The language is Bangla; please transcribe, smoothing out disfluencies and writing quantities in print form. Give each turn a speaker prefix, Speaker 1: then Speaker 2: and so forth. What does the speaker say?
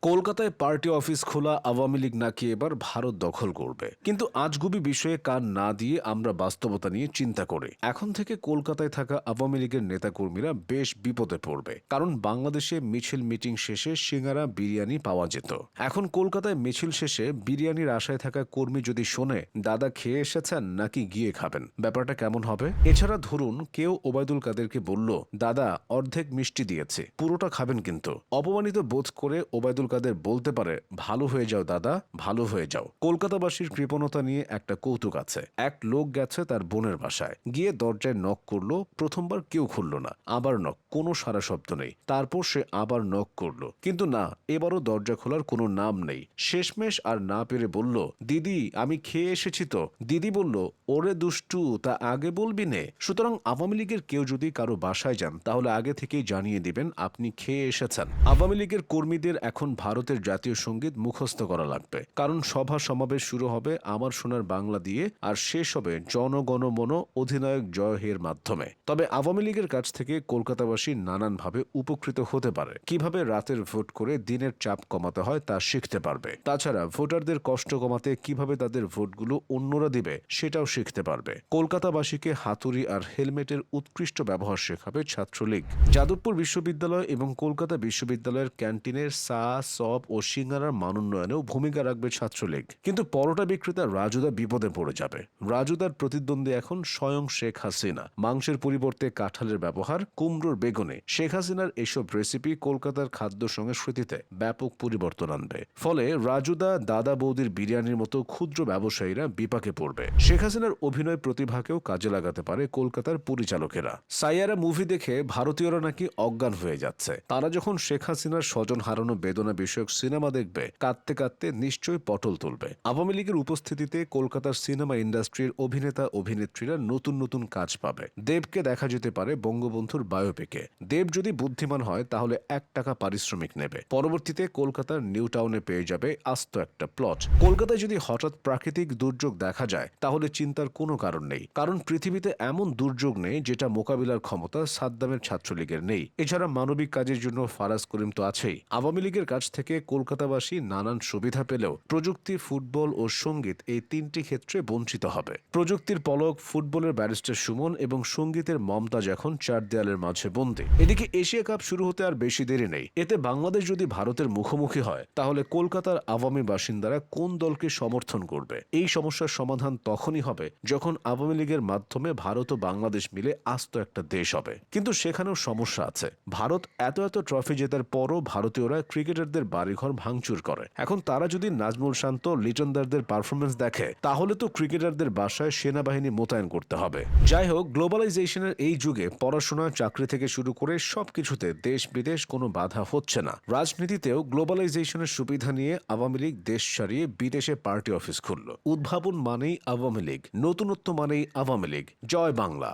Speaker 1: কলকাতায় পার্টি অফিস খোলা আওয়ামী লীগ নাকি এবার ভারত দখল করবে, কিন্তু আজগুবি বিষয়ে কান না দিয়ে আমরা বাস্তবতা নিয়ে চিন্তা করি। এখন থেকে কলকাতায় থাকা আওয়ামী লীগের নেতাকর্মীরা বেশ বিপদে পড়বে, কারণ বাংলাদেশে মিছিল মিটিং শেষে সিঙ্গারা বিরিয়ানি পাওয়া যেত। এখন কলকাতায় মিছিল শেষে বিরিয়ানির আশায় থাকা কর্মী যদি শোনে দাদা খেয়ে এসেছেন নাকি গিয়ে খাবেন, ব্যাপারটা কেমন হবে? এছাড়া ধরুন কেউ ওবায়দুল কাদেরকে বলল দাদা অর্ধেক মিষ্টি দিয়েছে, পুরোটা খাবেন কিন্তু। অপমানিত বোধ করে ওবায়দুল কাদের বলতে পারে ভালো হয়ে যাও দাদা, ভালো হয়ে যাও। কলকাতাবাসীর কৃপণতা নিয়ে একটা কৌতুক আছে। এক লোক গেছে তার বোনের বাসায়, গিয়ে দরজায় নক করলো। প্রথমবার কেউ খুলল না, আবার নক, কোনো সারা শব্দ নেই। তারপর সে আবার নক করলো, কিন্তু না, এবারও দরজা খোলার কোনো নাম নেই। শেষমেশ আর না পেরে বলল দিদি আমি খেয়ে এসেছি তো। দিদি বলল ওরে দুষ্টু, তা আগে বলবি নে। সুতরাং আওয়ামী লীগের কেউ যদি কারো বাসায় যান তাহলে আগে থেকেই জানিয়ে দিবেন আপনি খেয়ে এসেছেন। আওয়ামী লীগের কর্মীদের এখন ভারতের জাতীয় সঙ্গীত মুখস্থ করা লাগবে, কারণ সভা সমাবেশ শুরু হবে আমার সোনার বাংলা দিয়ে, আর শেষ হবে জনগণমন অধিনায়ক জয় হের মাধ্যমে। তবে আওয়ামী লীগের কাছ থেকে কলকাতাবাসী নানানভাবে উপকৃত হতে পারে। কিভাবে রাতের ভোট করে দিনের চাপ কমাতে হয় তা শিখতে পারবে। তাছাড়া ভোটারদের কষ্ট কমাতে কিভাবে তাদের ভোটগুলো অন্যরা দিবে সেটাও শিখতে পারবে। কলকাতাবাসীকে হাতুড়ি আর হেলমেটের উৎকৃষ্ট ব্যবহার শেখাবে ছাত্রলীগ। যাদবপুর বিশ্ববিদ্যালয় এবং কলকাতা বিশ্ববিদ্যালয়ের ক্যান্টিনের চা, সপ ও সিঙ্গারার মানোন্নয়নেও ভূমিকা রাখবে ছাত্রলীগ। কিন্তু পরোটা বিক্রেতা রাজুদা বিপদে পড়ে যাবে। রাজুদার প্রতিদ্বন্দ্বী এখন স্বয়ং শেখ হাসিনা। মাংসের পরিবর্তে কাঁঠালের ব্যবহার, কুমড়োর বেগুনে। শেখ হাসিনার এসব রেসিপি কলকাতার খাদ্য সংস্কৃতিতে ব্যাপক পরিবর্তন আনবে। ফলে রাজুদা, দাদা বৌদির বিরিয়ানির মতো ক্ষুদ্র ব্যবসায়ীরা বিপাকে পড়বে। শেখ হাসিনার অভিনয় প্রতিভাকেও কাজে লাগাতে পারে কলকাতার পরিচালকেরা। সাইয়ারা মুভি দেখে ভারতীয়রা নাকি অজ্ঞান হয়ে যাচ্ছে। তারা যখন শেখ হাসিনার স্বজন হারানো বেদনা বিষয়ক সিনেমা দেখবে, কাঁদতে কাঁদতে নিশ্চয়ই পটল তুলবে। আওয়ামী লীগের উপস্থিতিতে কলকাতার সিনেমা ইন্ডাস্ট্রির অভিনেতা অভিনেত্রীরা নতুন নতুন কাজ পাবে। দেবকে দেখা যেতে পারে বঙ্গবন্ধুর বায়োপিকে। দেব যদি বুদ্ধিমান হয় তাহলে $1 পারিশ্রমিক নেবে। পরবর্তীতে কলকাতার নিউ টাউনে পেয়ে যাবে আস্ত একটা প্লট। কলকাতায় যদি হঠাৎ প্রাকৃতিক দুর্যোগ দেখা যায় তাহলে চিন্তার কোনো কারণ নেই, কারণ পৃথিবীতে এমন দুর্যোগ নেই যেটা মোকাবিলার ক্ষমতা সাদ্দামের ছাত্রলীগের নেই। এছাড়া মানবিক কাজের জন্য ফারাজ করিম তো আছেই। আওয়ামী লীগের কাছ থেকে কলকাতাবাসী নানান সুবিধা পেলেও প্রযুক্তি, ফুটবল ও সঙ্গীত এই তিনটি ক্ষেত্রে বঞ্চিত হবে। প্রযুক্তির পলক, ফুটবলের ব্যারিস্টার সুমন এবং সঙ্গীতের মমতাজ এখন চার দেয়ালের মাঝে বন্দী। এদিকে এশিয়া কাপ শুরু হতে আর বেশি দেরি নেই। এতে বাংলাদেশ যদি ভারতের মুখোমুখি হয় তাহলে কলকাতার আওয়ামী বাসিন্দারা কোন দলকে সমর্থন করবে? এই সমস্যার সমাধান তখনই হবে যখন আওয়ামী লীগের মাধ্যমে ভারত ও বাংলাদেশ মিলে আস্ত একটা দেশ হবে। কিন্তু সেখানেও সমস্যা আছে। ভারত এত এত ট্রফি জেতার পরও ভারতীয়রা ক্রিকেটারদের বাড়িঘর ভাঙচুর করে। এখন তারা যদি নাজমুল শান্ত, লিটনদারদের পারফরমেন্স দেখে তাহলে তো ক্রিকেটারদের বাসায় সেনাবাহিনী মোতায়েন করতে হবে। যাই হোক, গ্লোবালাইজেশনের এই যুগে পড়াশোনা, চাকরি থেকে শুরু করে সবকিছুতে দেশ বিদেশ কোনো বাধা হচ্ছে না। রাজনীতিতেও গ্লোবালাইজেশনের সুবিধা নিয়ে আওয়ামী লীগ দেশ ছাড়িয়ে বিদেশে পার্টি অফিস খুলল। উদ্ভাবন মানেই আওয়ামী লীগ, নতুনত্ব মানেই আওয়ামী লীগ। জয় বাংলা।